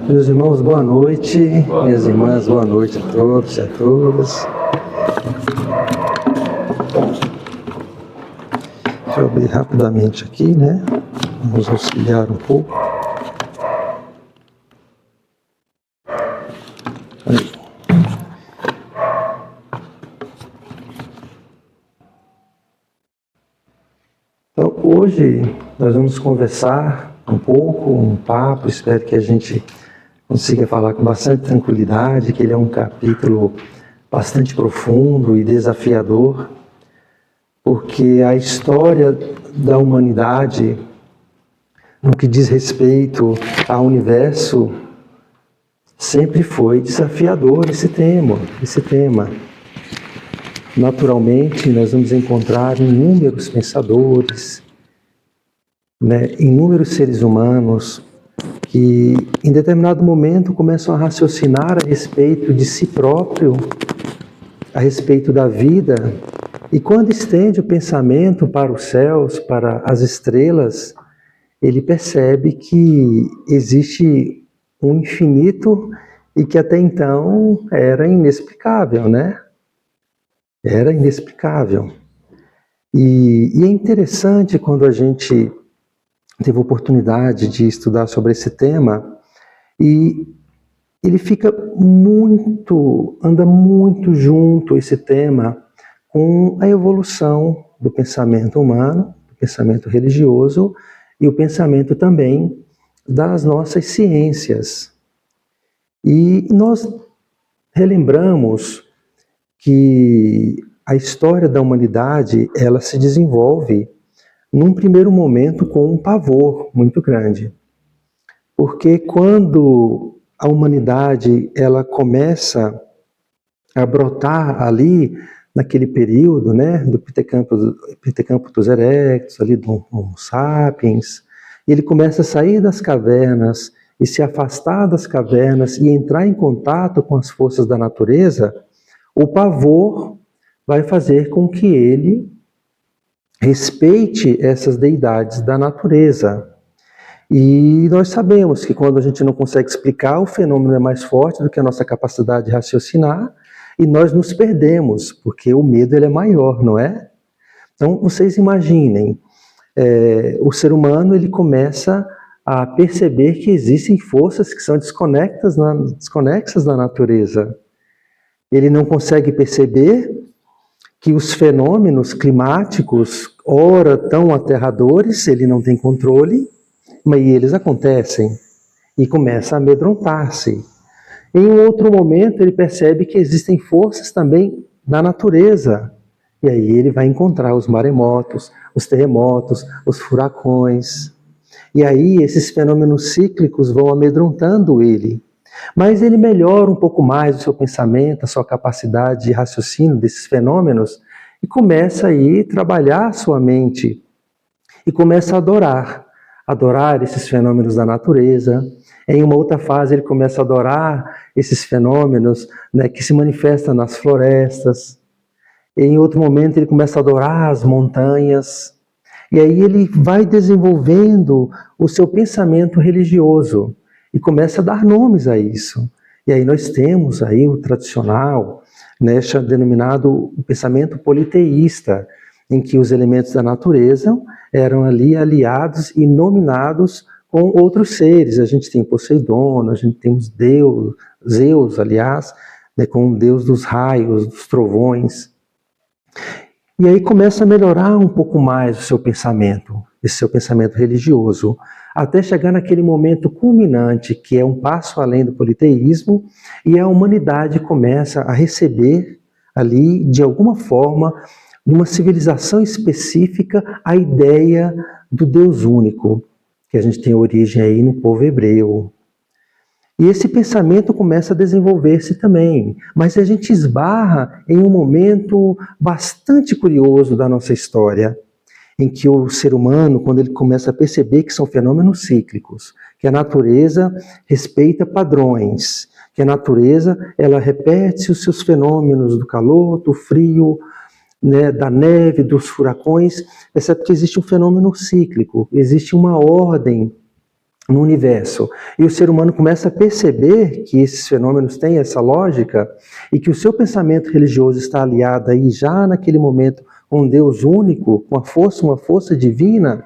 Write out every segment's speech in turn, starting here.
Meus irmãos, boa noite. Minhas irmãs, boa noite a todos e a todas. Deixa eu abrir rapidamente aqui, né? Vamos auxiliar um pouco. Aí. Então, hoje nós vamos conversar um pouco, um papo, espero que a gente consiga falar com bastante tranquilidade, que ele é um capítulo bastante profundo e desafiador, porque a história da humanidade, no que diz respeito ao universo, sempre foi desafiador esse tema. Naturalmente, nós vamos encontrar inúmeros pensadores, inúmeros seres humanos que, em determinado momento, começam a raciocinar a respeito de si próprio, a respeito da vida, e quando estende o pensamento para os céus, para as estrelas, ele percebe que existe um infinito e que até então era inexplicável, né? Era inexplicável. E é interessante quando a gente teve a oportunidade de estudar sobre esse tema, e ele anda muito junto, esse tema, com a evolução do pensamento humano, do pensamento religioso e o pensamento também das nossas ciências. E nós relembramos que a história da humanidade, ela se desenvolve num primeiro momento com um pavor muito grande. Porque quando a humanidade ela começa a brotar ali, naquele período, né, do Pithecanthropus erectus, ali do Homo sapiens, ele começa a sair das cavernas e se afastar das cavernas e entrar em contato com as forças da natureza, o pavor vai fazer com que ele respeite essas deidades da natureza. E nós sabemos que quando a gente não consegue explicar, o fenômeno é mais forte do que a nossa capacidade de raciocinar, e nós nos perdemos, porque o medo ele é maior, não é? Então, vocês imaginem, o ser humano ele começa a perceber que existem forças que são desconexas da natureza. Ele não consegue perceber que os fenômenos climáticos, ora tão aterradores, ele não tem controle, mas eles acontecem e começa a amedrontar-se. Em um outro momento, ele percebe que existem forças também da natureza. E aí ele vai encontrar os maremotos, os terremotos, os furacões. E aí esses fenômenos cíclicos vão amedrontando ele. Mas ele melhora um pouco mais o seu pensamento, a sua capacidade de raciocínio desses fenômenos e começa aí a trabalhar a sua mente e começa a adorar esses fenômenos da natureza. Em uma outra fase ele começa a adorar esses fenômenos, né, que se manifestam nas florestas. Em outro momento ele começa a adorar as montanhas. E aí ele vai desenvolvendo o seu pensamento religioso e começa a dar nomes a isso. E aí nós temos aí o tradicional, né, denominado o pensamento politeísta, em que os elementos da natureza eram ali aliados e nominados com outros seres. A gente tem Poseidon, a gente tem os Zeus, aliás, né, com o deus dos raios, dos trovões. E aí começa a melhorar um pouco mais o seu pensamento, esse seu pensamento religioso, até chegar naquele momento culminante, que é um passo além do politeísmo, e a humanidade começa a receber ali, de alguma forma, numa civilização específica, a ideia do Deus único, que a gente tem origem aí no povo hebreu. E esse pensamento começa a desenvolver-se também, mas a gente esbarra em um momento bastante curioso da nossa história, em que o ser humano, quando ele começa a perceber que são fenômenos cíclicos, que a natureza respeita padrões, que a natureza ela repete os seus fenômenos do calor, do frio, né, da neve, dos furacões, percebe que existe um fenômeno cíclico, existe uma ordem no universo. E o ser humano começa a perceber que esses fenômenos têm essa lógica e que o seu pensamento religioso está aliado aí já naquele momento com um Deus único, com uma força divina.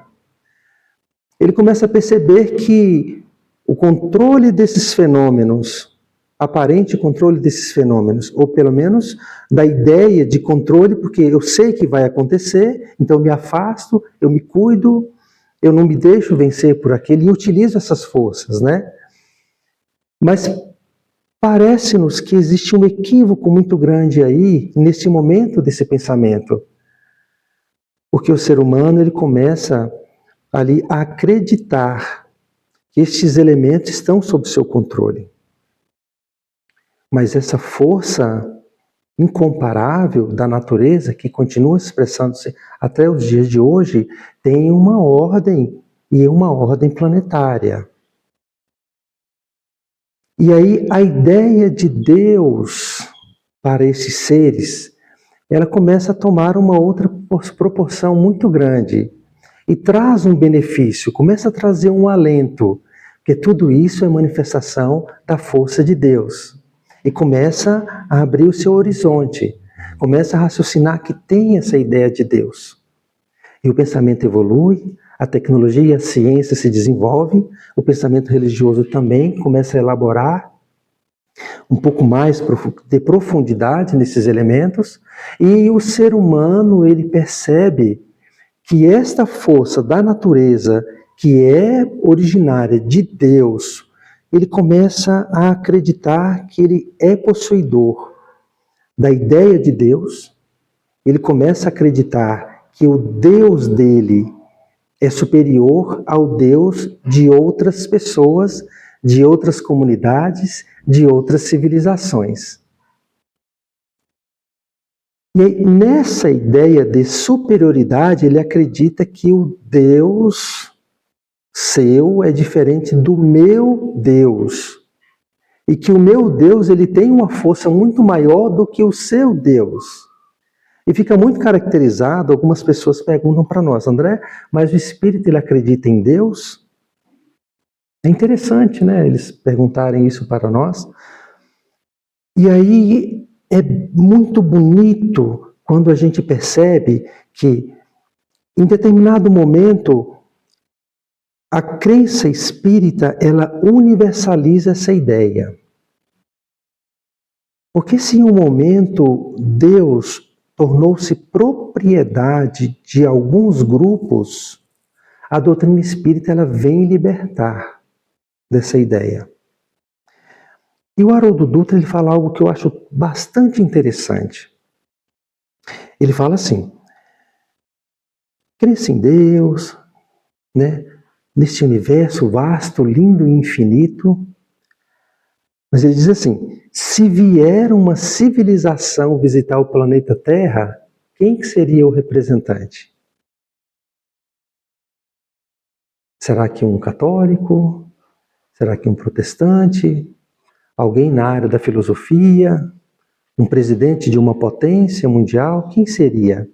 Ele começa a perceber que o controle desses fenômenos, aparente controle desses fenômenos, ou pelo menos da ideia de controle, porque eu sei que vai acontecer, então eu me afasto, eu me cuido, eu não me deixo vencer por aquele e utilizo essas forças, né? Mas parece-nos que existe um equívoco muito grande aí, nesse momento desse pensamento. Porque o ser humano, ele começa ali a acreditar que estes elementos estão sob seu controle. Mas essa força incomparável da natureza, que continua expressando-se até os dias de hoje, tem uma ordem, e uma ordem planetária. E aí a ideia de Deus para esses seres, ela começa a tomar uma outra proporção muito grande. E traz um benefício, começa a trazer um alento, porque tudo isso é manifestação da força de Deus. E começa a abrir o seu horizonte, começa a raciocinar que tem essa ideia de Deus. E o pensamento evolui, a tecnologia e a ciência se desenvolvem, o pensamento religioso também começa a elaborar um pouco mais de profundidade nesses elementos, e o ser humano, ele percebe que esta força da natureza, que é originária de Deus, ele começa a acreditar que ele é possuidor da ideia de Deus, ele começa a acreditar que o Deus dele é superior ao Deus de outras pessoas, de outras comunidades, de outras civilizações. E aí, nessa ideia de superioridade, ele acredita que o Deus seu é diferente do meu Deus. E que o meu Deus, ele tem uma força muito maior do que o seu Deus. E fica muito caracterizado, algumas pessoas perguntam para nós, André, mas o Espírito, ele acredita em Deus? É interessante, né, eles perguntarem isso para nós. E aí é muito bonito quando a gente percebe que, em determinado momento, a crença espírita, ela universaliza essa ideia. Porque se em um momento Deus tornou-se propriedade de alguns grupos, a doutrina espírita ela vem libertar dessa ideia. E o Haroldo Dutra ele fala algo que eu acho bastante interessante. Ele fala assim, crença em Deus, né, neste universo vasto, lindo e infinito, mas ele diz assim, se vier uma civilização visitar o planeta Terra, quem que seria o representante? Será que um católico? Será que um protestante? Alguém na área da filosofia? Um presidente de uma potência mundial? Quem seria?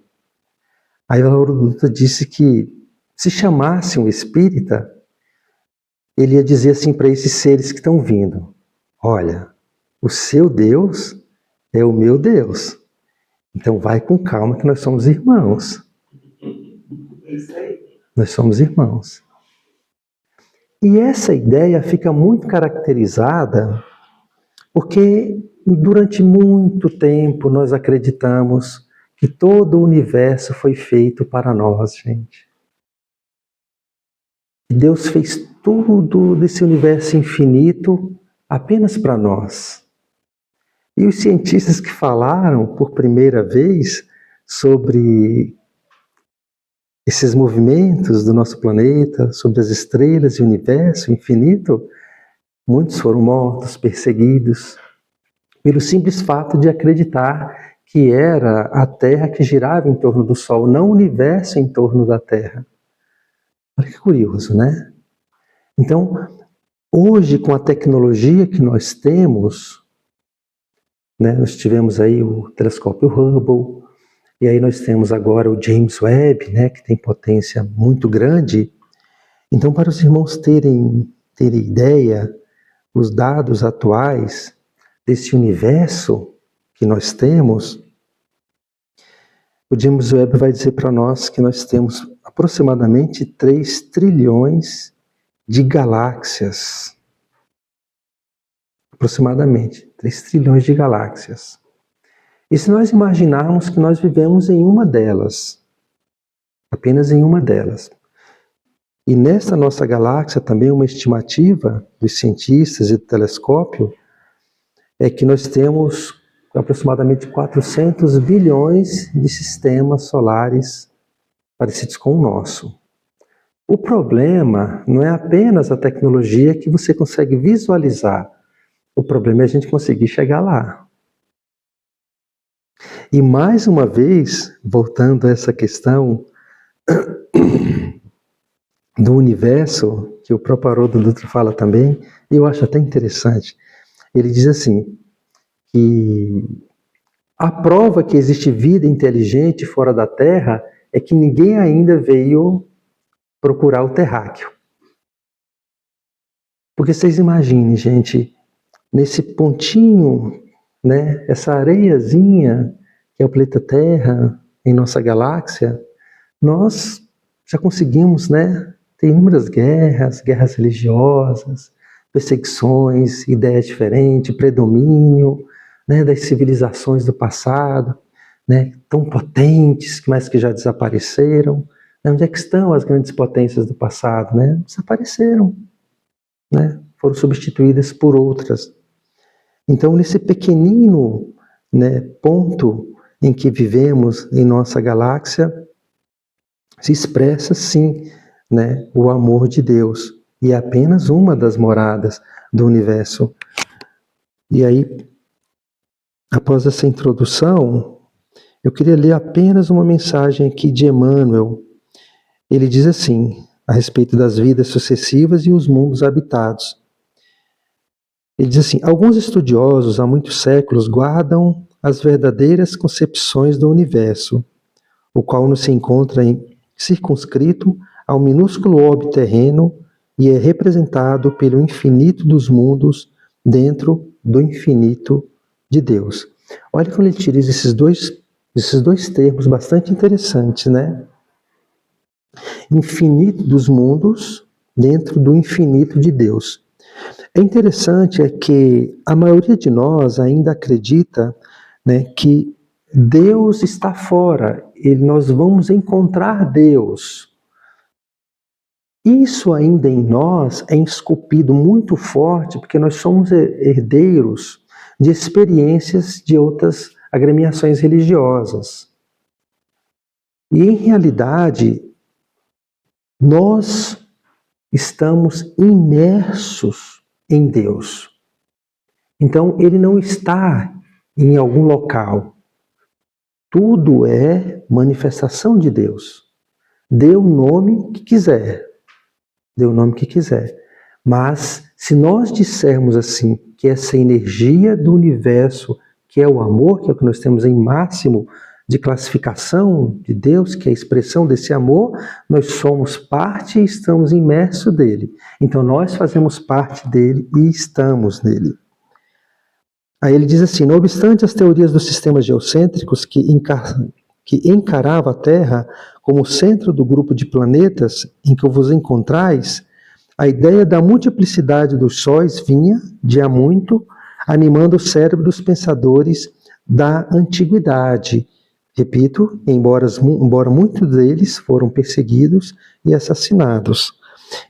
Aí o Haroldo Dutra disse que se chamasse um espírita, ele ia dizer assim para esses seres que estão vindo, olha, o seu Deus é o meu Deus. Então vai com calma que nós somos irmãos. É isso aí. Nós somos irmãos. E essa ideia fica muito caracterizada porque durante muito tempo nós acreditamos que todo o universo foi feito para nós, gente. E Deus fez tudo desse universo infinito apenas para nós. E os cientistas que falaram por primeira vez sobre esses movimentos do nosso planeta, sobre as estrelas e o universo infinito, muitos foram mortos, perseguidos, pelo simples fato de acreditar que era a Terra que girava em torno do Sol, não o universo em torno da Terra. Olha que curioso, né? Então, hoje, com a tecnologia que nós temos, né, nós tivemos aí o telescópio Hubble, e aí nós temos agora o James Webb, né, que tem potência muito grande. Então, para os irmãos terem terem ideia, os dados atuais desse universo que nós temos, o James Webb vai dizer para nós que nós temos aproximadamente 3 trilhões de galáxias. Aproximadamente 3 trilhões de galáxias. E se nós imaginarmos que nós vivemos em uma delas, apenas em uma delas, e nessa nossa galáxia também uma estimativa dos cientistas e do telescópio é que nós temos aproximadamente 400 bilhões de sistemas solares parecidos com o nosso. O problema não é apenas a tecnologia que você consegue visualizar. O problema é a gente conseguir chegar lá. E mais uma vez, voltando a essa questão do universo, que o próprio Haroldo Dutra fala também, e eu acho até interessante. Ele diz assim, que a prova que existe vida inteligente fora da Terra é que ninguém ainda veio procurar o terráqueo. Porque vocês imaginem, gente, nesse pontinho, né, essa areiazinha que é o planeta Terra em nossa galáxia, nós já conseguimos, né, ter inúmeras guerras religiosas, perseguições, ideias diferentes, predomínio, né, das civilizações do passado, né, tão potentes, mas que já desapareceram. Né, onde é que estão as grandes potências do passado? Né? Desapareceram, né, foram substituídas por outras. Então, nesse pequenino, né, ponto em que vivemos em nossa galáxia, se expressa, sim, né, o amor de Deus. E é apenas uma das moradas do universo. E aí, após essa introdução, eu queria ler apenas uma mensagem aqui de Emmanuel. Ele diz assim, a respeito das vidas sucessivas e os mundos habitados. Ele diz assim, alguns estudiosos há muitos séculos guardam as verdadeiras concepções do universo, o qual não se encontra circunscrito ao minúsculo orbe terreno e é representado pelo infinito dos mundos dentro do infinito de Deus. Olha como ele utiliza esses dois termos bastante interessantes, né? Infinito dos mundos dentro do infinito de Deus. É interessante é que a maioria de nós ainda acredita, né, que Deus está fora, nós vamos encontrar Deus. Isso ainda em nós é esculpido muito forte, porque nós somos herdeiros de experiências de outras agremiações religiosas. E em realidade, nós estamos imersos em Deus. Então, ele não está em algum local. Tudo é manifestação de Deus. Dê o nome que quiser. Dê o nome que quiser. Mas, se nós dissermos assim, que essa energia do universo, que é o amor, que é o que nós temos em máximo de classificação de Deus, que é a expressão desse amor, nós somos parte e estamos imersos dele. Então, nós fazemos parte dele e estamos nele. Aí ele diz assim, não obstante as teorias dos sistemas geocêntricos que encarava a Terra como centro do grupo de planetas em que vos encontrais, a ideia da multiplicidade dos sóis vinha, de há muito, animando o cérebro dos pensadores da antiguidade. Repito, embora muitos deles foram perseguidos e assassinados.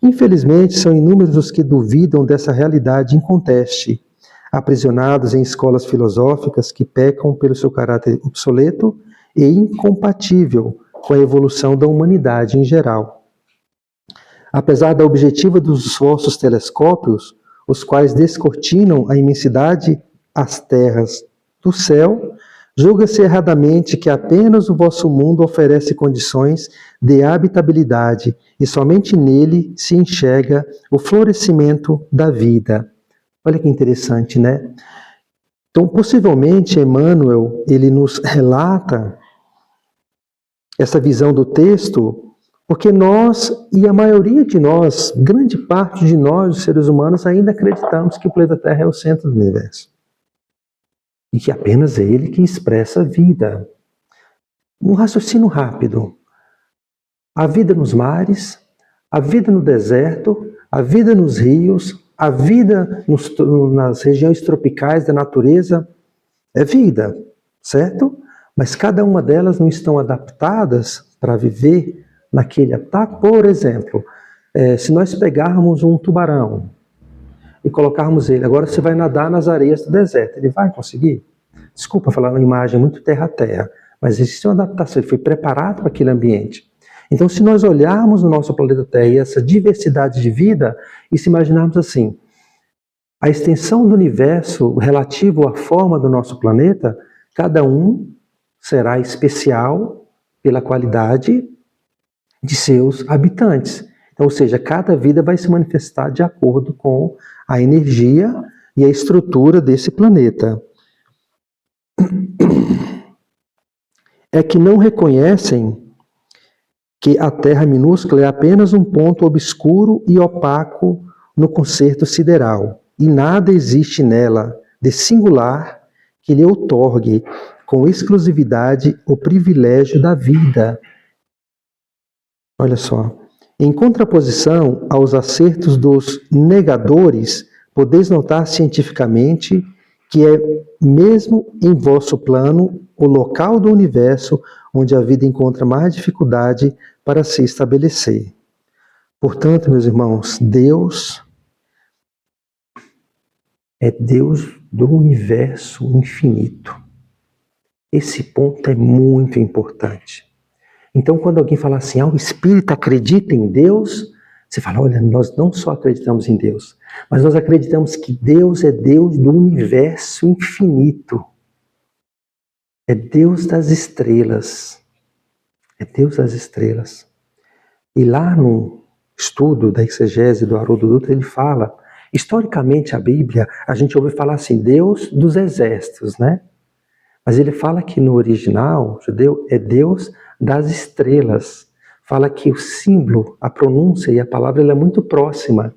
Infelizmente, são inúmeros os que duvidam dessa realidade inconteste, aprisionados em escolas filosóficas que pecam pelo seu caráter obsoleto e incompatível com a evolução da humanidade em geral. Apesar da objetiva dos vossos telescópios, os quais descortinam a imensidade as terras do céu, julga-se erradamente que apenas o vosso mundo oferece condições de habitabilidade e somente nele se enxerga o florescimento da vida. Olha que interessante, né? Então, possivelmente, Emmanuel, ele nos relata essa visão do texto Porque nós, e a maioria de nós, grande parte de nós, os seres humanos, ainda acreditamos que o planeta Terra é o centro do universo. E que apenas é ele que expressa a vida. Um raciocínio rápido. A vida nos mares, a vida no deserto, a vida nos rios, a vida nas regiões tropicais da natureza é vida, certo? Mas cada uma delas não estão adaptadas para viver naquele habitat. Por exemplo, se nós pegarmos um tubarão e colocarmos ele, agora você vai nadar nas areias do deserto, ele vai conseguir? Desculpa falar uma imagem muito terra a terra, mas existe uma adaptação, ele foi preparado para aquele ambiente. Então, se nós olharmos no nosso planeta Terra e essa diversidade de vida, e se imaginarmos assim, a extensão do universo relativo à forma do nosso planeta, cada um será especial pela qualidade de seus habitantes. Então, ou seja, cada vida vai se manifestar de acordo com a energia e a estrutura desse planeta. É que não reconhecem que a Terra minúscula é apenas um ponto obscuro e opaco no concerto sideral, e nada existe nela de singular que lhe outorgue com exclusividade o privilégio da vida. Olha só. Em contraposição aos acertos dos negadores, podeis notar cientificamente que é mesmo em vosso plano o local do universo onde a vida encontra mais dificuldade para se estabelecer. Portanto, meus irmãos, Deus é Deus do universo infinito. Esse ponto é muito importante. Então, quando alguém fala assim, o espírita acredita em Deus, você fala, olha, nós não só acreditamos em Deus, mas nós acreditamos que Deus é Deus do universo infinito. É Deus das estrelas. É Deus das estrelas. E lá no estudo da exegese do Haroldo Dutra, ele fala, historicamente a Bíblia, a gente ouve falar assim, Deus dos exércitos, né? Mas ele fala que no original judeu é Deus das estrelas. Fala que o símbolo, a pronúncia e a palavra ela é muito próxima,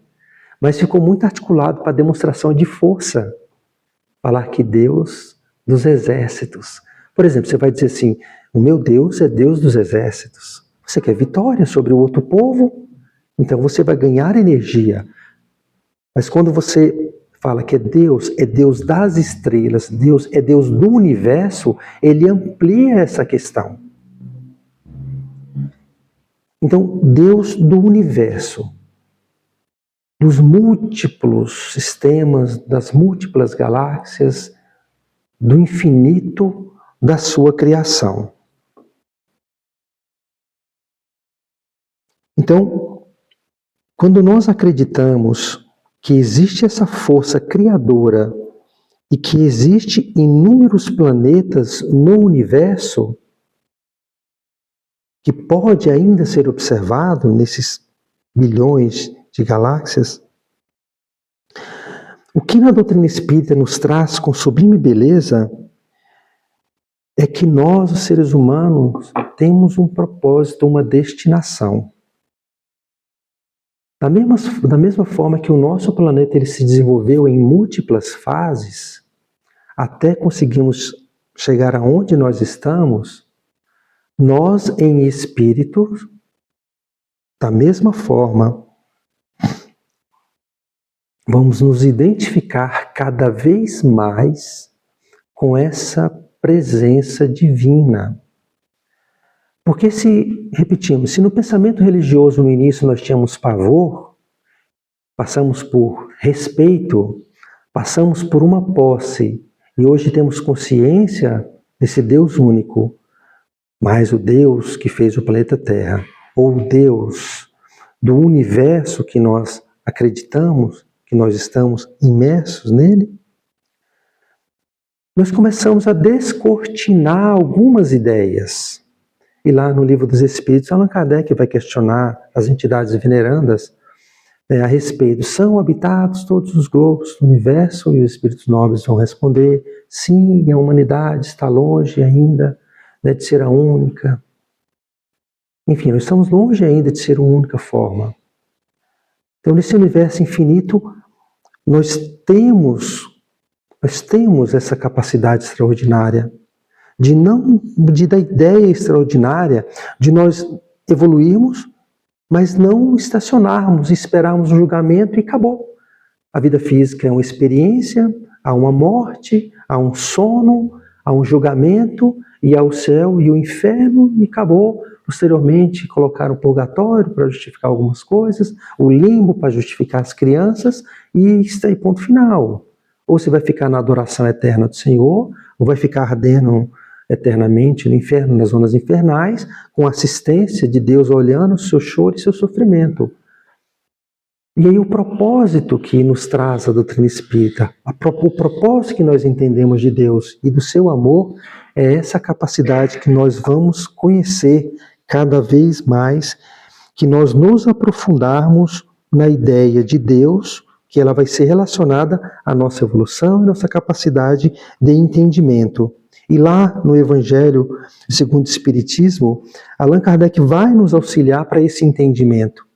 mas ficou muito articulado para demonstração de força. Falar que Deus dos exércitos. Por exemplo, você vai dizer assim, o meu Deus é Deus dos exércitos. Você quer vitória sobre o outro povo? Então você vai ganhar energia. Mas quando você fala que é Deus das estrelas, Deus é Deus do universo, ele amplia essa questão. Então, Deus do universo, dos múltiplos sistemas, das múltiplas galáxias, do infinito da sua criação. Então, quando nós acreditamos que existe essa força criadora e que existe inúmeros planetas no universo que pode ainda ser observado nesses bilhões de galáxias, o que na doutrina espírita nos traz com sublime beleza é que nós, os seres humanos, temos um propósito, uma destinação. Da mesma forma que o nosso planeta ele se desenvolveu em múltiplas fases, até conseguirmos chegar aonde nós estamos, nós em espírito, da mesma forma, vamos nos identificar cada vez mais com essa presença divina. Porque repetimos, se no pensamento religioso no início nós tínhamos pavor, passamos por respeito, passamos por uma posse, e hoje temos consciência desse Deus único, mas o Deus que fez o planeta Terra, ou o Deus do universo que nós acreditamos, que nós estamos imersos nele, nós começamos a descortinar algumas ideias. E lá no Livro dos Espíritos, Allan Kardec vai questionar as entidades venerandas a respeito. São habitados todos os globos do universo? E os espíritos nobres vão responder, sim, a humanidade está longe ainda de ser a única. Enfim, nós estamos longe ainda de ser uma única forma. Então, nesse universo infinito, nós temos essa capacidade extraordinária da ideia extraordinária de nós evoluirmos, mas não estacionarmos, esperarmos um julgamento e acabou. A vida física é uma experiência, há uma morte, há um sono, há um julgamento, e há o céu e o inferno, e acabou. Posteriormente, colocaram o purgatório para justificar algumas coisas, o limbo para justificar as crianças, e está aí, ponto final. Ou você vai ficar na adoração eterna do Senhor, ou vai ficar ardendo eternamente no inferno, nas zonas infernais, com a assistência de Deus olhando o seu choro e seu sofrimento. E aí o propósito que nos traz a doutrina espírita, o propósito que nós entendemos de Deus e do seu amor, é essa capacidade que nós vamos conhecer cada vez mais, que nós nos aprofundarmos na ideia de Deus, que ela vai ser relacionada à nossa evolução e nossa capacidade de entendimento. E lá no Evangelho segundo o Espiritismo, Allan Kardec vai nos auxiliar para esse entendimento.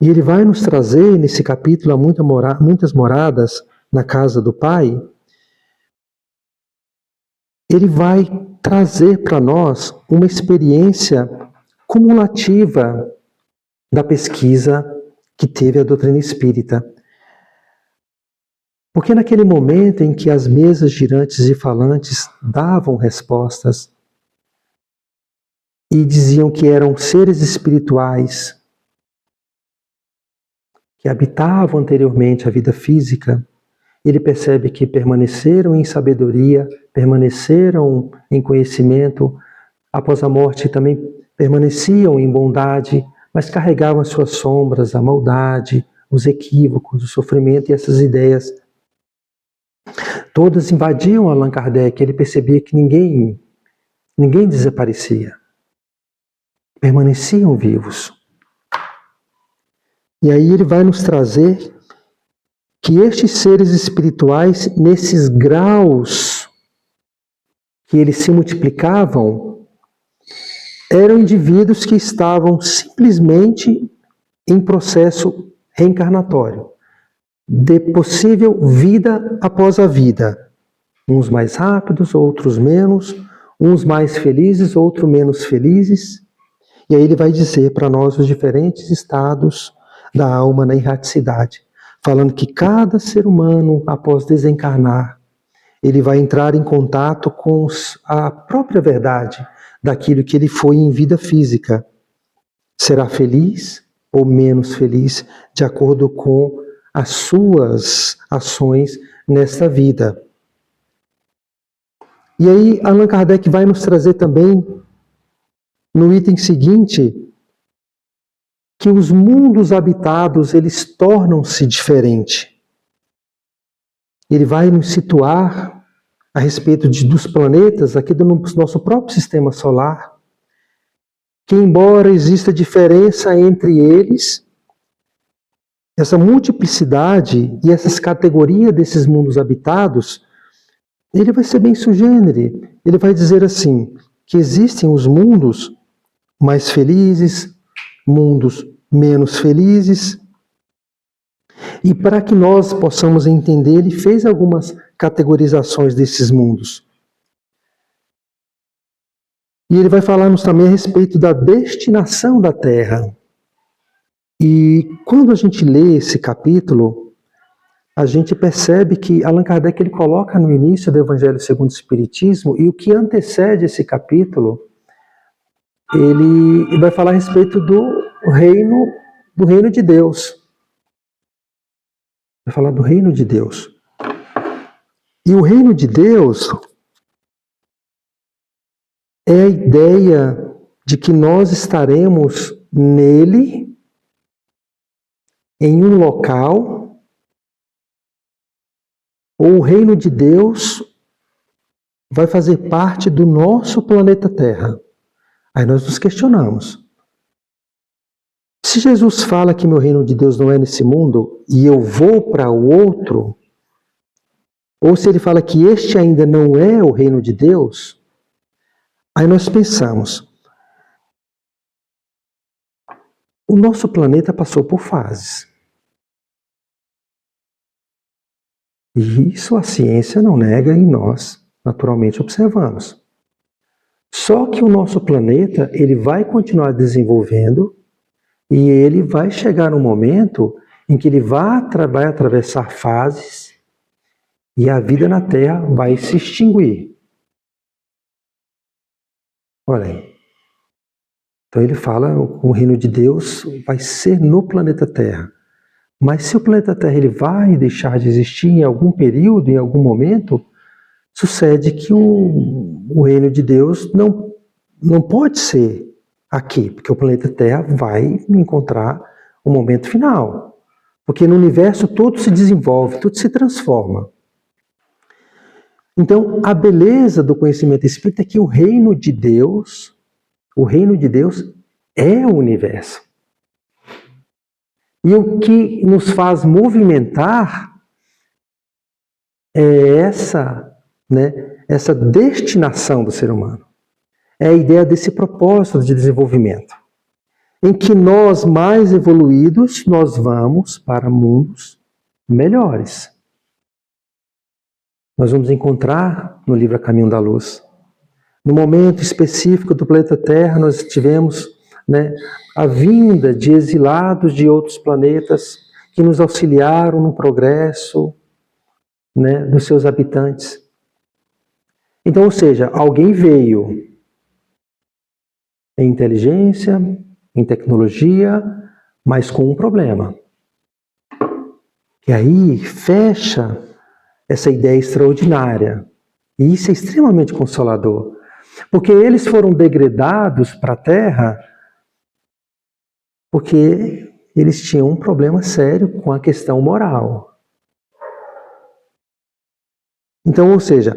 E ele vai nos trazer, nesse capítulo, há muitas moradas na casa do Pai. Ele vai trazer para nós uma experiência cumulativa da pesquisa que teve a doutrina espírita. Porque naquele momento em que as mesas girantes e falantes davam respostas e diziam que eram seres espirituais que habitavam anteriormente a vida física, ele percebe que permaneceram em sabedoria, permaneceram em conhecimento, após a morte também permaneciam em bondade, mas carregavam as suas sombras, a maldade, os equívocos, o sofrimento e essas ideias. Todas invadiam Allan Kardec, ele percebia que ninguém desaparecia, permaneciam vivos. E aí ele vai nos trazer que estes seres espirituais, nesses graus que eles se multiplicavam, eram indivíduos que estavam simplesmente em processo reencarnatório, de possível vida após a vida. Uns mais rápidos, outros menos, uns mais felizes, outros menos felizes. E aí ele vai dizer para nós os diferentes estados da alma na erraticidade, falando que cada ser humano, após desencarnar, ele vai entrar em contato com a própria verdade daquilo que ele foi em vida física. Será feliz ou menos feliz de acordo com as suas ações nesta vida. E aí Allan Kardec vai nos trazer também, no item seguinte, que os mundos habitados, eles tornam-se diferentes. Ele vai nos situar a respeito dos planetas aqui do nosso próprio sistema solar, que embora exista diferença entre eles, essa multiplicidade e essas categorias desses mundos habitados, ele vai ser bem sugênere. Ele vai dizer assim, que existem os mundos mais felizes, mundos menos felizes. E para que nós possamos entender, ele fez algumas categorizações desses mundos. E ele vai falar-nos também a respeito da destinação da Terra. E quando a gente lê esse capítulo, a gente percebe que Allan Kardec ele coloca no início do Evangelho segundo o Espiritismo, e o que antecede esse capítulo, ele vai falar a respeito do reino de Deus. Vai falar do reino de Deus. E o reino de Deus é a ideia de que nós estaremos nele, em um local, ou o reino de Deus vai fazer parte do nosso planeta Terra. Aí nós nos questionamos. Se Jesus fala que meu reino de Deus não é nesse mundo e eu vou para o outro, ou se ele fala que este ainda não é o reino de Deus, aí nós pensamos, O nosso planeta passou por fases. E isso a ciência não nega e nós, naturalmente, observamos. Só que o nosso planeta, ele vai continuar desenvolvendo e ele vai chegar num momento em que ele vai atravessar fases e a vida na Terra vai se extinguir. Olha aí. Então ele fala, o reino de Deus vai ser no planeta Terra. Mas se o planeta Terra ele vai deixar de existir em algum período, em algum momento, sucede que o reino de Deus não pode ser aqui, porque o planeta Terra vai encontrar o momento final. Porque no universo tudo se desenvolve, tudo se transforma. Então, a beleza do conhecimento espírita é que o reino de Deus é o universo. E o que nos faz movimentar é essa destinação do ser humano. É a ideia desse propósito de desenvolvimento. Em que nós, mais evoluídos, nós vamos para mundos melhores. Nós vamos encontrar no livro A Caminho da Luz. No momento específico do planeta Terra, nós tivemos a vinda de exilados de outros planetas que nos auxiliaram no progresso dos seus habitantes. Então, ou seja, alguém veio em inteligência, em tecnologia, mas com um problema. E aí fecha essa ideia extraordinária. E isso é extremamente consolador. Porque eles foram degradados para a Terra porque eles tinham um problema sério com a questão moral. Então, ou seja,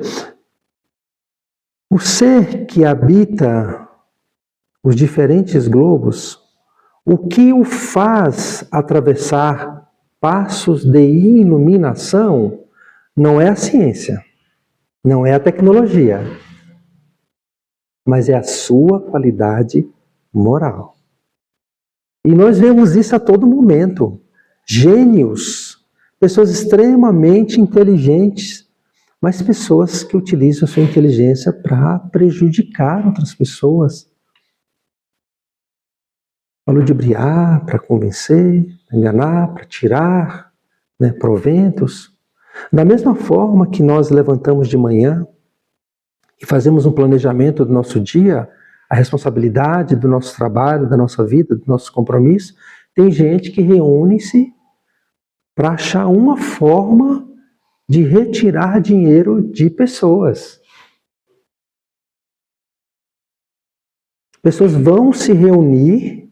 o ser que habita os diferentes globos, o que o faz atravessar passos de iluminação não é a ciência, não é a tecnologia, mas é a sua qualidade moral. E nós vemos isso a todo momento. Gênios, pessoas extremamente inteligentes, mas pessoas que utilizam a sua inteligência para prejudicar outras pessoas. Para ludibriar, para convencer, para enganar, para tirar proventos. Da mesma forma que nós levantamos de manhã e fazemos um planejamento do nosso dia, a responsabilidade do nosso trabalho, da nossa vida, do nosso compromisso, tem gente que reúne-se para achar uma forma de retirar dinheiro de pessoas. Pessoas vão se reunir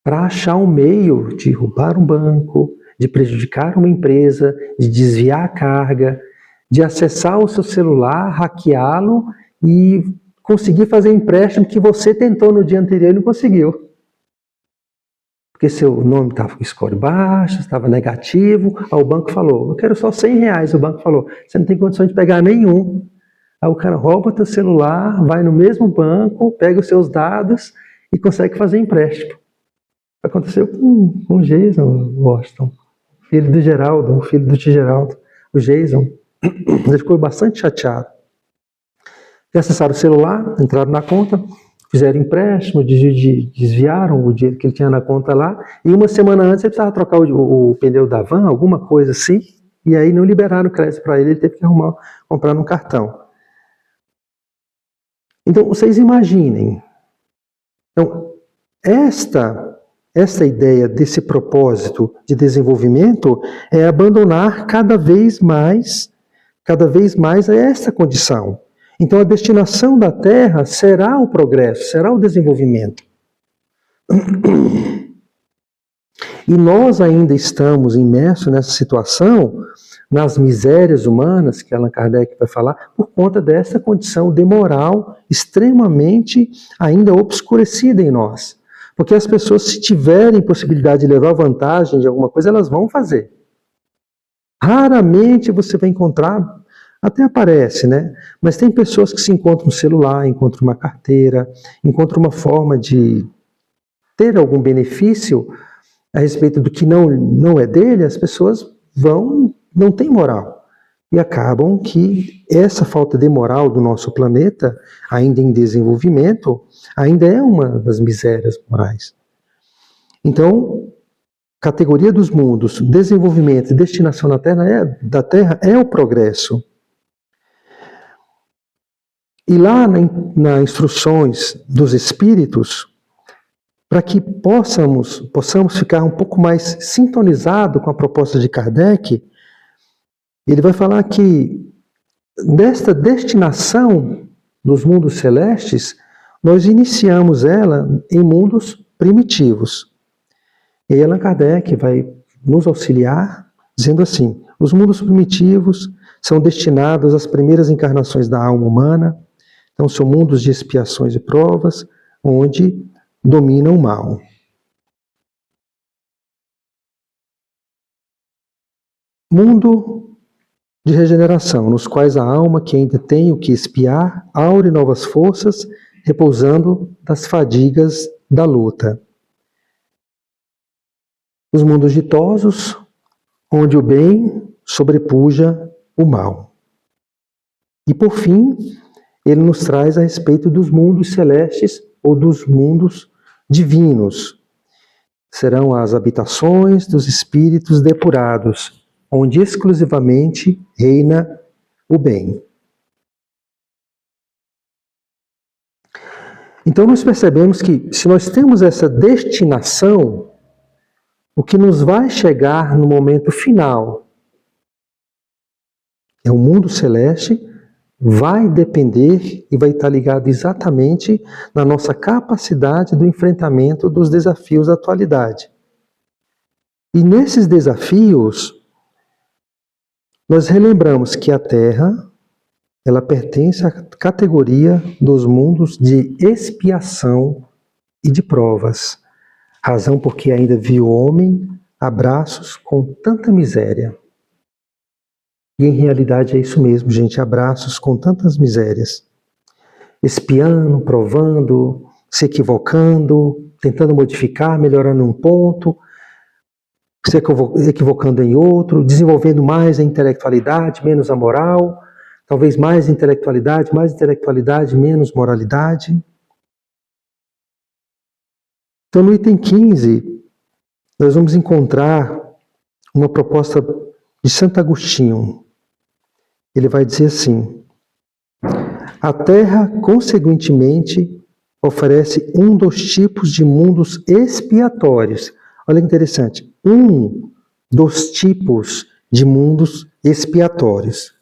para achar um meio de roubar um banco, de prejudicar uma empresa, de desviar a carga, de acessar o seu celular, hackeá-lo e conseguir fazer empréstimo que você tentou no dia anterior e não conseguiu. Porque seu nome estava com score baixo, estava negativo, aí o banco falou, eu quero só R$100. O banco falou, você não tem condição de pegar nenhum. Aí o cara rouba teu celular, vai no mesmo banco, pega os seus dados e consegue fazer empréstimo. Aconteceu com o Jason Washington, filho do Geraldo, filho do tio Geraldo, o Jason. Ele ficou bastante chateado. Acessaram o celular, entraram na conta, fizeram empréstimo, desviaram o dinheiro que ele tinha na conta lá, e uma semana antes ele precisava trocar o pneu da van, alguma coisa assim, e aí não liberaram o crédito para ele, ele teve que comprar no cartão. Então, vocês imaginem. Então, esta ideia desse propósito de desenvolvimento é abandonar cada vez mais essa condição. Então a destinação da Terra será o progresso, será o desenvolvimento. E nós ainda estamos imersos nessa situação, nas misérias humanas, que Allan Kardec vai falar, por conta dessa condição de moral extremamente ainda obscurecida em nós. Porque as pessoas, se tiverem possibilidade de levar vantagem de alguma coisa, elas vão fazer. Raramente você vai encontrar, até aparece, mas tem pessoas que se encontram no celular, encontram uma carteira, encontram uma forma de ter algum benefício a respeito do que não é dele, as pessoas não têm moral. E acabam que essa falta de moral do nosso planeta, ainda em desenvolvimento, ainda é uma das misérias morais. Então, categoria dos mundos, desenvolvimento e destinação da Terra é o progresso. E lá nas instruções dos espíritos, para que possamos ficar um pouco mais sintonizados com a proposta de Kardec, ele vai falar que desta destinação dos mundos celestes, nós iniciamos ela em mundos primitivos. E Allan Kardec vai nos auxiliar dizendo assim: os mundos primitivos são destinados às primeiras encarnações da alma humana, então são mundos de expiações e provas, onde domina o mal. Mundo de regeneração, nos quais a alma que ainda tem o que expiar, aure novas forças, repousando das fadigas da luta. Os mundos ditosos, onde o bem sobrepuja o mal. E por fim, ele nos traz a respeito dos mundos celestes ou dos mundos divinos. Serão as habitações dos espíritos depurados, onde exclusivamente reina o bem. Então nós percebemos que se nós temos essa destinação, o que nos vai chegar no momento final é o mundo celeste, vai depender e vai estar ligado exatamente na nossa capacidade do enfrentamento dos desafios da atualidade. E nesses desafios, nós relembramos que a Terra, ela pertence à categoria dos mundos de expiação e de provas. Razão porque ainda viu o homem a braços com tanta miséria. E em realidade é isso mesmo, gente, abraços com tantas misérias. Espiando, provando, se equivocando, tentando modificar, melhorando um ponto, se equivocando em outro, desenvolvendo mais a intelectualidade, menos a moral, talvez mais intelectualidade, menos moralidade. Então no item 15, nós vamos encontrar uma proposta de Santo Agostinho. Ele vai dizer assim: a Terra, consequentemente, oferece um dos tipos de mundos expiatórios. Olha que interessante. Um dos tipos de mundos expiatórios.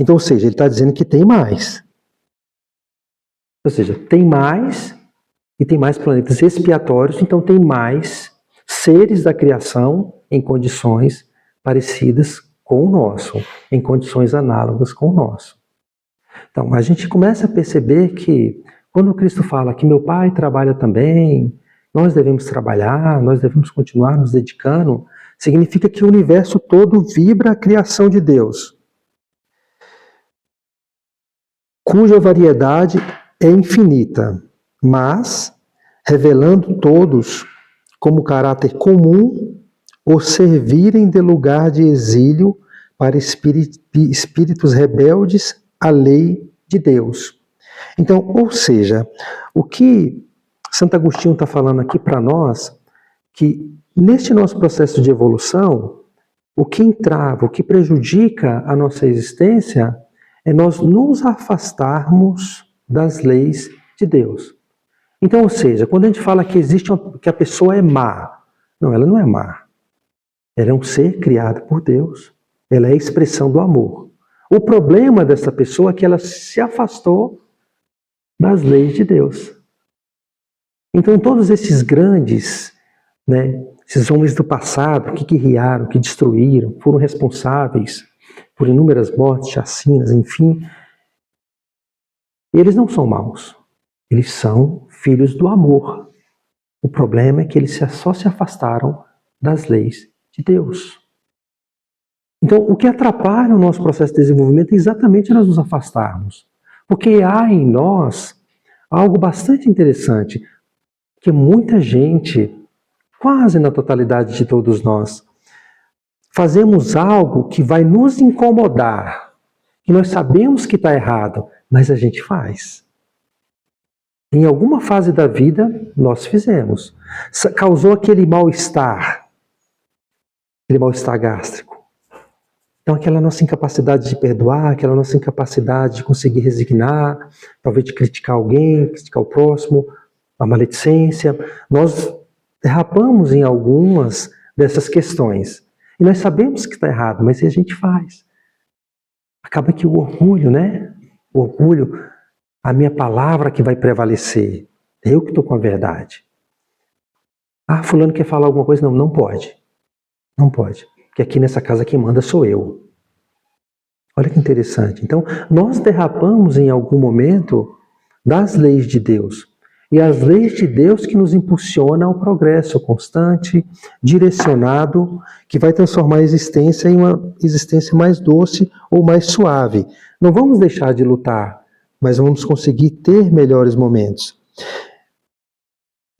Então, ou seja, ele está dizendo que tem mais. Ou seja, tem mais e tem mais planetas expiatórios, então tem mais seres da criação em condições parecidas com o nosso, em condições análogas com o nosso. Então, a gente começa a perceber que quando Cristo fala que meu Pai trabalha também, nós devemos trabalhar, nós devemos continuar nos dedicando, significa que o universo todo vibra a criação de Deus, cuja variedade é infinita, mas revelando todos como caráter comum o servirem de lugar de exílio para espíritos rebeldes à lei de Deus. Então, ou seja, o que Santo Agostinho está falando aqui para nós, que neste nosso processo de evolução, o que entrava, o que prejudica a nossa existência é nós nos afastarmos das leis de Deus. Então, ou seja, quando a gente fala que que a pessoa é má, não, ela não é má. Ela é um ser criado por Deus. Ela é a expressão do amor. O problema dessa pessoa é que ela se afastou das leis de Deus. Então, todos esses grandes, esses homens do passado que guerrearam, que destruíram, foram responsáveis por inúmeras mortes, chacinas, enfim, eles não são maus. Eles são filhos do amor. O problema é que eles só se afastaram das leis de Deus. Então, o que atrapalha o nosso processo de desenvolvimento é exatamente nós nos afastarmos. Porque há em nós algo bastante interessante. que muita gente, quase na totalidade de todos nós, fazemos algo que vai nos incomodar, que nós sabemos que está errado, mas a gente faz. Em alguma fase da vida, nós fizemos. Causou aquele mal-estar gástrico. Então, aquela nossa incapacidade de perdoar, aquela nossa incapacidade de conseguir resignar, talvez de criticar alguém, criticar o próximo, a maledicência, nós derrapamos em algumas dessas questões. E nós sabemos que está errado, mas a gente faz. Acaba que o orgulho, né? O orgulho, a minha palavra que vai prevalecer. Eu que estou com a verdade. Ah, fulano quer falar alguma coisa? Não, não pode. Não pode. Porque aqui nessa casa quem manda sou eu. Olha que interessante. Então, nós derrapamos em algum momento das leis de Deus. E as leis de Deus que nos impulsionam ao progresso constante, direcionado, que vai transformar a existência em uma existência mais doce ou mais suave. Não vamos deixar de lutar, mas vamos conseguir ter melhores momentos.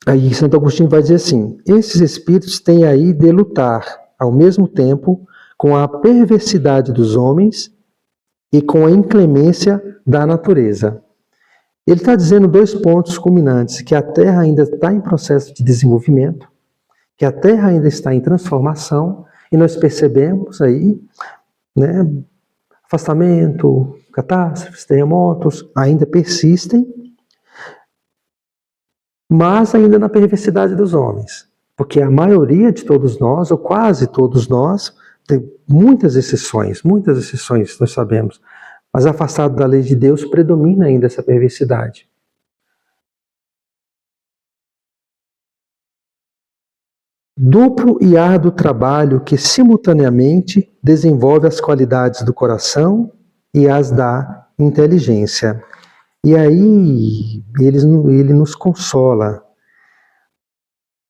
Aí Santo Agostinho vai dizer assim: esses espíritos têm aí de lutar, ao mesmo tempo, com a perversidade dos homens e com a inclemência da natureza. Ele está dizendo 2 pontos culminantes: que a Terra ainda está em processo de desenvolvimento, que a Terra ainda está em transformação, e nós percebemos aí, né, afastamento, catástrofes, terremotos, ainda persistem, mas ainda na perversidade dos homens. Porque a maioria de todos nós, ou quase todos nós, tem muitas exceções nós sabemos, mas afastado da lei de Deus predomina ainda essa perversidade. Duplo e árduo trabalho que simultaneamente desenvolve as qualidades do coração e as da inteligência. E aí ele nos consola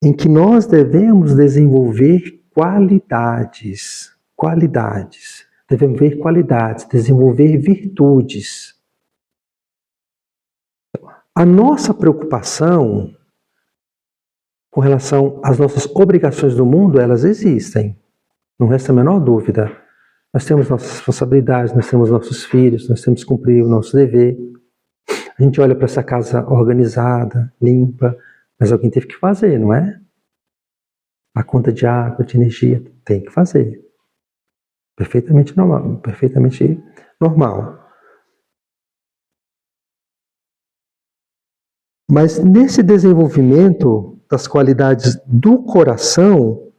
em que nós devemos desenvolver qualidades. Devemos ver qualidades, desenvolver virtudes. A nossa preocupação com relação às nossas obrigações do mundo, elas existem. Não resta a menor dúvida. Nós temos nossas responsabilidades, nós temos nossos filhos, nós temos que cumprir o nosso dever. A gente olha para essa casa organizada, limpa, mas alguém teve que fazer, não é? A conta de água, de energia, tem que fazer. Perfeitamente normal. Mas nesse desenvolvimento das qualidades do coração,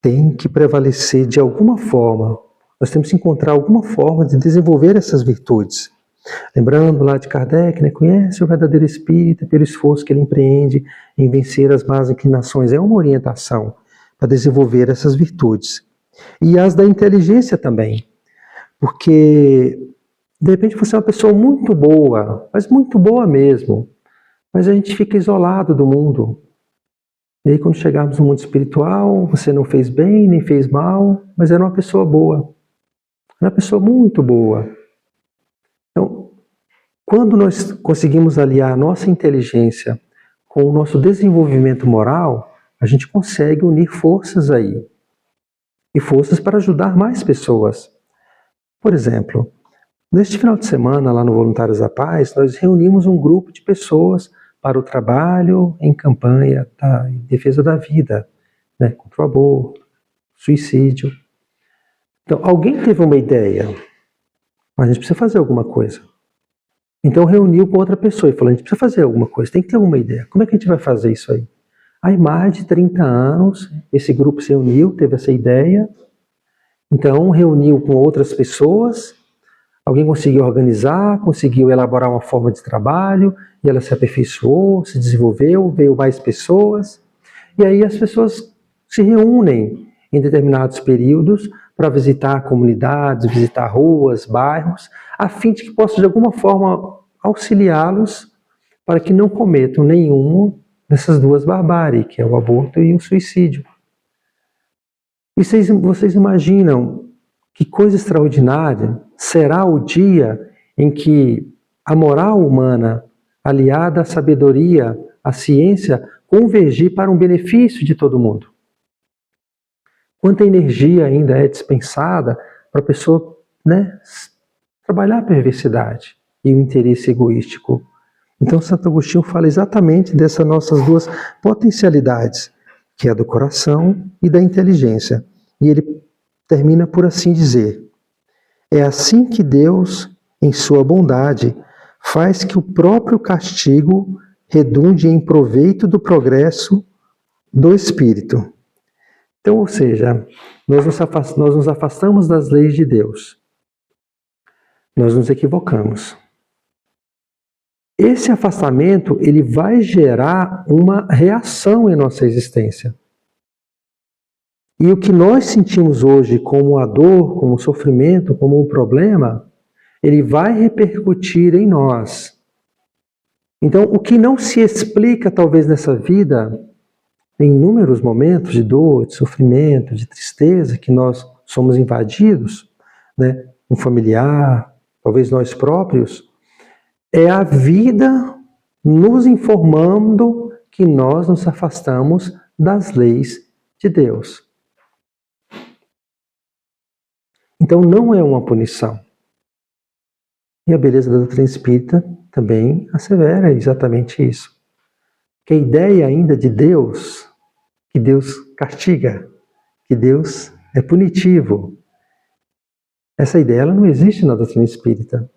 tem que prevalecer de alguma forma. Nós temos que encontrar alguma forma de desenvolver essas virtudes. Lembrando lá de Kardec, né, conhece o verdadeiro espírita pelo esforço que ele empreende em vencer as más inclinações. É uma orientação para desenvolver essas virtudes. E as da inteligência também. Porque, de repente, você é uma pessoa muito boa, mas muito boa mesmo. Mas a gente fica isolado do mundo. E aí, quando chegarmos no mundo espiritual, você não fez bem, nem fez mal, mas era uma pessoa boa. Era uma pessoa muito boa. Então, quando nós conseguimos aliar a nossa inteligência com o nosso desenvolvimento moral, a gente consegue unir forças aí. E forças para ajudar mais pessoas. Por exemplo, neste final de semana, lá no Voluntários da Paz, nós reunimos um grupo de pessoas para o trabalho em campanha em defesa da vida, né, contra o aborto, suicídio. Então, alguém teve uma ideia, mas a gente precisa fazer alguma coisa. Então, reuniu com outra pessoa e falou: a gente precisa fazer alguma coisa, tem que ter alguma ideia. Como é que a gente vai fazer isso aí? Há mais de 30 anos, esse grupo se reuniu, teve essa ideia, então reuniu com outras pessoas, alguém conseguiu organizar, conseguiu elaborar uma forma de trabalho, e ela se aperfeiçoou, se desenvolveu, veio mais pessoas, e aí as pessoas se reúnem em determinados períodos para visitar comunidades, visitar ruas, bairros, a fim de que possa de alguma forma auxiliá-los para que não cometam nenhum dessas duas barbáries, que é o aborto e o suicídio. E vocês imaginam que coisa extraordinária será o dia em que a moral humana, aliada à sabedoria, à ciência, convergir para um benefício de todo mundo. Quanta energia ainda é dispensada para a pessoa, né, trabalhar a perversidade e o interesse egoístico. Então Santo Agostinho fala exatamente dessas nossas duas potencialidades, que é a do coração e da inteligência. E ele termina por assim dizer: é assim que Deus, em sua bondade, faz que o próprio castigo redunde em proveito do progresso do espírito. Então, ou seja, nós nos afastamos das leis de Deus. Nós nos equivocamos. Esse afastamento, ele vai gerar uma reação em nossa existência. E o que nós sentimos hoje como a dor, como o sofrimento, como um problema, ele vai repercutir em nós. Então, o que não se explica talvez nessa vida, em inúmeros momentos de dor, de sofrimento, de tristeza, que nós somos invadidos, né? Um familiar, talvez nós próprios, é a vida nos informando que nós nos afastamos das leis de Deus. Então não é uma punição. E a beleza da doutrina espírita também assevera exatamente isso. Que a ideia ainda de Deus, que Deus castiga, que Deus é punitivo, essa ideia ela não existe na doutrina espírita.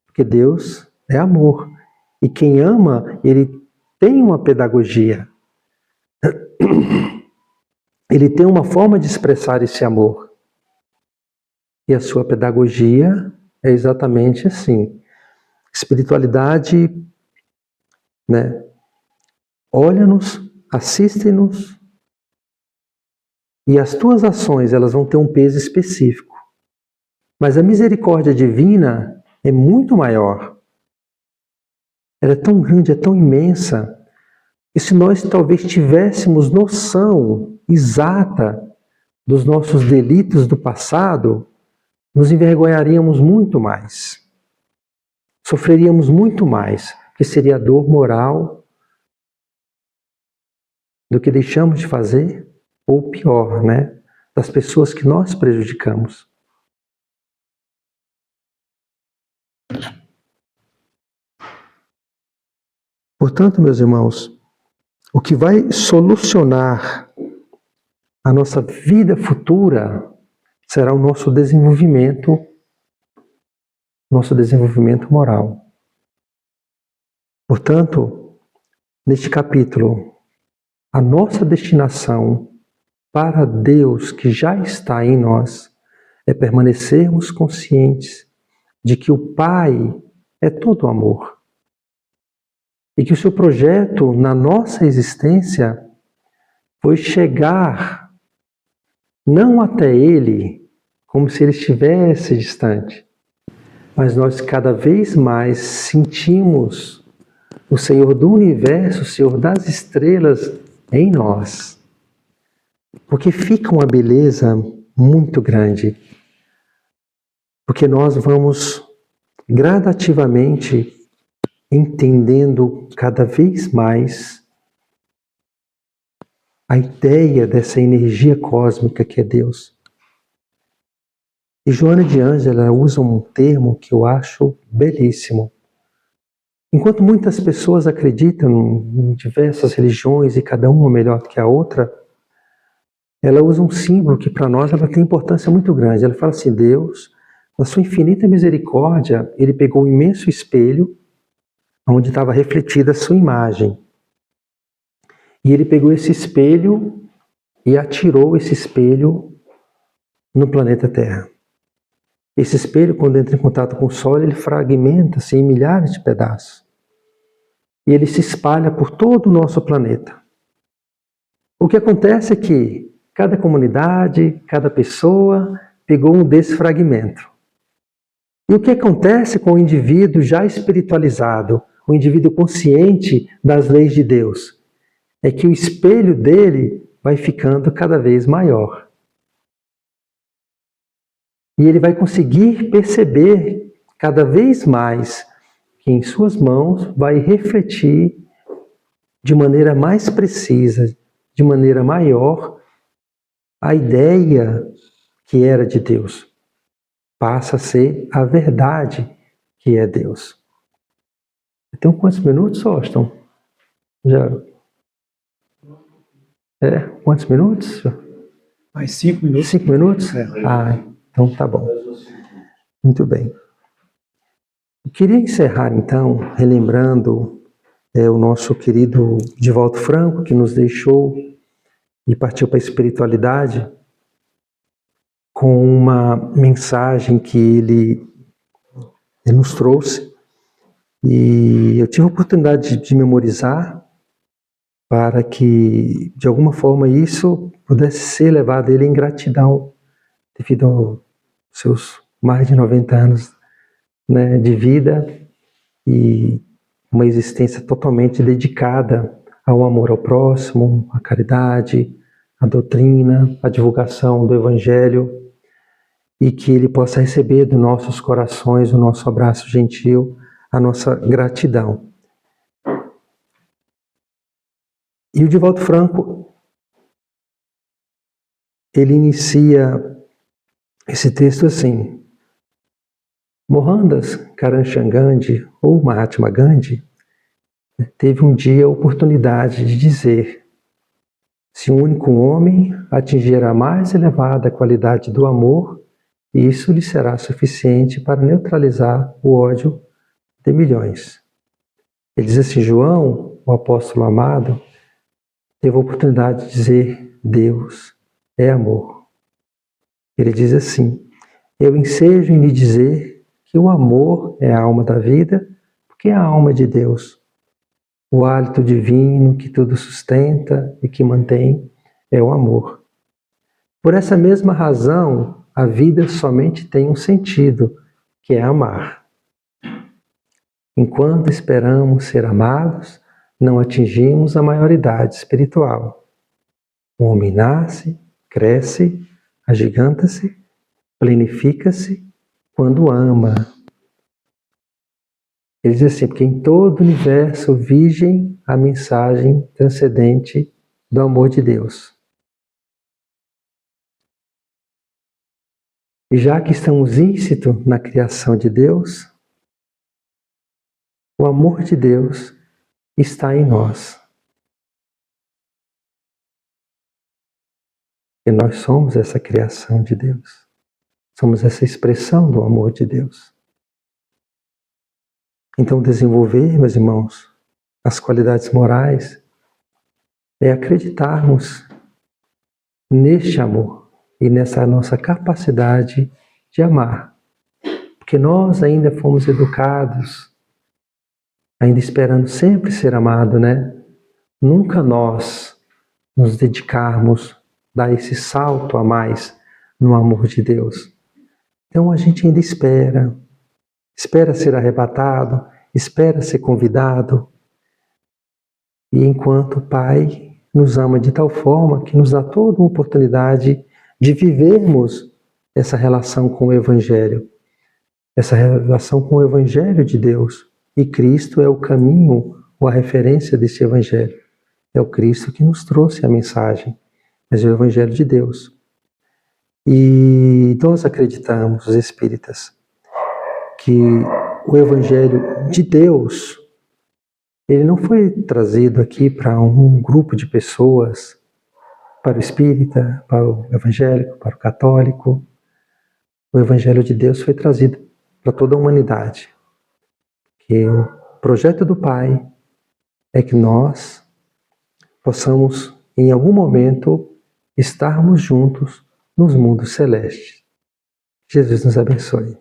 Porque Deus é amor. E quem ama, ele tem uma pedagogia. Ele tem uma forma de expressar esse amor. E a sua pedagogia é exatamente assim. Espiritualidade, né? Olha-nos, assiste-nos, e as tuas ações elas vão ter um peso específico. Mas a misericórdia divina é muito maior. Ela é tão grande, é tão imensa, e se nós talvez tivéssemos noção exata dos nossos delitos do passado, nos envergonharíamos muito mais. Sofreríamos muito mais, que seria a dor moral do que deixamos de fazer, ou pior, né, das pessoas que nós prejudicamos. Portanto, meus irmãos, o que vai solucionar a nossa vida futura será o nosso desenvolvimento moral. Portanto, neste capítulo, a nossa destinação para Deus que já está em nós é permanecermos conscientes de que o Pai é todo amor. E que o seu projeto na nossa existência foi chegar não até Ele, como se Ele estivesse distante, mas nós cada vez mais sentimos o Senhor do Universo, o Senhor das estrelas em nós. Porque fica uma beleza muito grande. Porque nós vamos gradativamente entendendo cada vez mais a ideia dessa energia cósmica que é Deus. E Joana de Ângela usa um termo que eu acho belíssimo. Enquanto muitas pessoas acreditam em diversas religiões e cada uma melhor do que a outra, ela usa um símbolo que para nós ela tem importância muito grande. Ela fala assim: Deus, na sua infinita misericórdia, Ele pegou um imenso espelho onde estava refletida a sua imagem. E Ele pegou esse espelho e atirou esse espelho no planeta Terra. Esse espelho, quando entra em contato com o Sol, ele fragmenta-se em milhares de pedaços. E ele se espalha por todo o nosso planeta. O que acontece é que cada comunidade, cada pessoa pegou um desse fragmento. E o que acontece com o indivíduo já espiritualizado, o indivíduo consciente das leis de Deus, é que o espelho dele vai ficando cada vez maior. E ele vai conseguir perceber cada vez mais que em suas mãos vai refletir de maneira mais precisa, de maneira maior, a ideia que era de Deus passa a ser a verdade que é Deus. Então, quantos minutos, Austin? Já? Quantos minutos? Mais 5 minutos. 5 minutos? Então tá bom. Muito bem. Eu queria encerrar, então, relembrando o nosso querido Divaldo Franco, que nos deixou e partiu para a espiritualidade, com uma mensagem que ele nos trouxe. E eu tive a oportunidade de memorizar para que, de alguma forma, isso pudesse ser levado a ele em gratidão, devido aos seus mais de 90 anos, né, de vida e uma existência totalmente dedicada ao amor ao próximo, à caridade, à doutrina, à divulgação do Evangelho, e que ele possa receber dos nossos corações o nosso abraço gentil, a nossa gratidão. E o Divaldo Franco, ele inicia esse texto assim: Mohandas Karamchand Gandhi, ou Mahatma Gandhi, teve um dia a oportunidade de dizer: se um único homem atingir a mais elevada qualidade do amor, isso lhe será suficiente para neutralizar o ódio de milhões. Ele diz assim: João, o apóstolo amado, teve a oportunidade de dizer: Deus é amor. Ele diz assim: eu ensejo em lhe dizer que o amor é a alma da vida, porque é a alma de Deus. O hálito divino que tudo sustenta e que mantém é o amor. Por essa mesma razão, a vida somente tem um sentido, que é amar. Enquanto esperamos ser amados, não atingimos a maioridade espiritual. O homem nasce, cresce, agiganta-se, plenifica-se quando ama. Ele diz assim: porque em todo o universo vigem a mensagem transcendente do amor de Deus. E já que estamos íncitos na criação de Deus, o amor de Deus está em nós. E nós somos essa criação de Deus. Somos essa expressão do amor de Deus. Então, desenvolver, meus irmãos, as qualidades morais é acreditarmos neste amor e nessa nossa capacidade de amar. Porque nós ainda fomos educados, ainda esperando sempre ser amado, né? Nunca nós nos dedicarmos, dar esse salto a mais no amor de Deus. Então a gente ainda espera ser arrebatado, espera ser convidado. E enquanto o Pai nos ama de tal forma que nos dá toda uma oportunidade de vivermos essa relação com o Evangelho, essa relação com o Evangelho de Deus. E Cristo é o caminho, ou a referência desse Evangelho. É o Cristo que nos trouxe a mensagem, mas é o Evangelho de Deus. E nós acreditamos, os espíritas, que o Evangelho de Deus, ele não foi trazido aqui para um grupo de pessoas, para o espírita, para o evangélico, para o católico. O Evangelho de Deus foi trazido para toda a humanidade. Que o projeto do Pai é que nós possamos, em algum momento, estarmos juntos nos mundos celestes. Jesus nos abençoe.